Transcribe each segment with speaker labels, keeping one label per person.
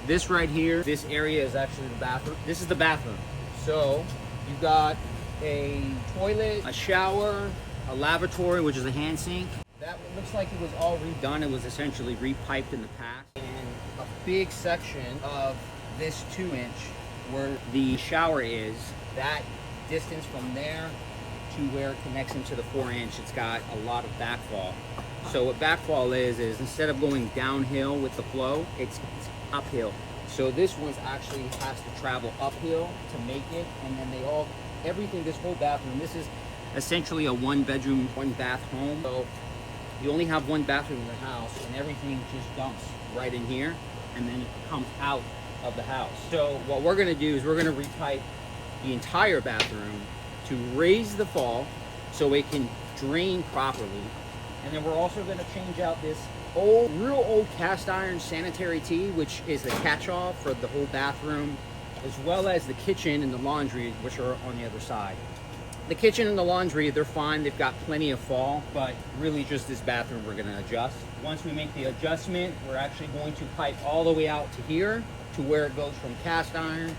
Speaker 1: This right here, this area is actually the bathroom. This is the bathroom. So you got a toilet, a shower, a lavatory, which is a hand sink. That looks like it was all redone. It was essentially repiped in the past. And a big section of this 2-inch where the shower is, that distance from there to where it connects into the 4-inch, it's got a lot of backfall. So what backfall is instead of going downhill with the flow, it's uphill. So this one's actually has to travel uphill to make it, and then everything, this whole bathroom, this is essentially a 1-bedroom, 1-bath home. So you only have 1 bathroom in the house, and everything just dumps right in here, and then it comes out of the house. So what we're gonna do is we're gonna repipe the entire bathroom to raise the fall so it can drain properly. And then we're also gonna change out this real old cast iron sanitary tee, which is the catch-all for the whole bathroom, as well as the kitchen and the laundry, which are on the other side. The kitchen and the laundry, they're fine. They've got plenty of fall, but really just this bathroom we're gonna adjust. Once we make the adjustment, we're actually going to pipe all the way out to here, to where it goes from cast iron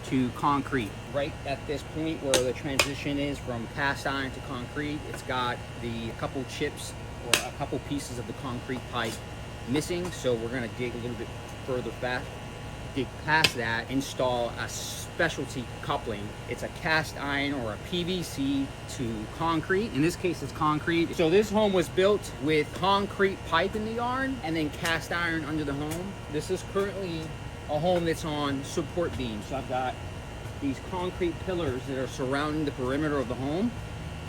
Speaker 1: to concrete. Right at this point where the transition is from cast iron to concrete, it's got a couple chips or a couple pieces of the concrete pipe missing. So we're gonna dig a little bit further back, dig past that, install a specialty coupling. It's a cast iron or a PVC to concrete. In this case, it's concrete. So this home was built with concrete pipe in the yard and then cast iron under the home. This is currently a home that's on support beams. So I've got these concrete pillars that are surrounding the perimeter of the home,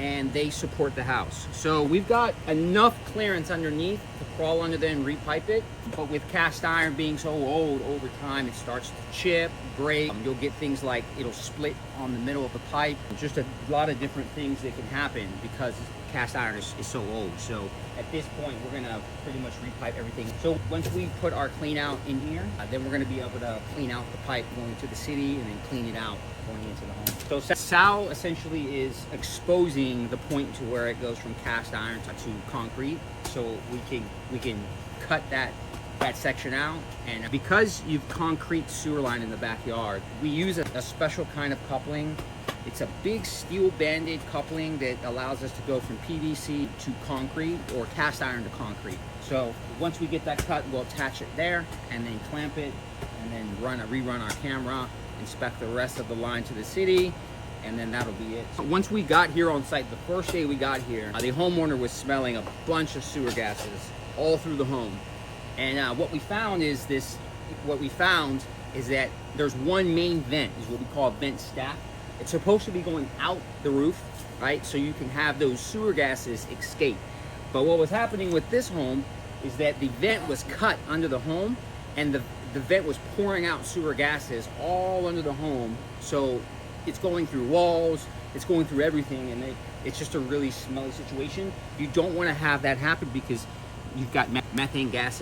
Speaker 1: and they support the house. So we've got enough clearance underneath to crawl under there and repipe it. But with cast iron being so old, over time it starts to chip, break. You'll get things like it'll split on the middle of the pipe. Just a lot of different things that can happen because cast iron is so old. So at this point, we're gonna pretty much repipe everything. So once we put our clean out in here, then we're gonna be able to clean out the pipe going to the city and then clean it out going into the home. So Sal essentially is exposing the point to where it goes from cast iron to concrete. So we can cut that section out. And because you've concrete sewer line in the backyard, we use a special kind of coupling. It's a big steel banded coupling that allows us to go from PVC to concrete or cast iron to concrete. So once we get that cut, we'll attach it there and then clamp it and then rerun our camera, inspect the rest of the line to the city, and then that'll be it. Once we got here on site, the first day we got here, the homeowner was smelling a bunch of sewer gases all through the home. And what we found is that there's one main vent, is what we call a vent stack. It's supposed to be going out the roof, right? So you can have those sewer gases escape. But what was happening with this home is that the vent was cut under the home, and the vent was pouring out sewer gases all under the home. So it's going through walls, it's going through everything, and it's just a really smelly situation. You don't want to have that happen because you've got methane gas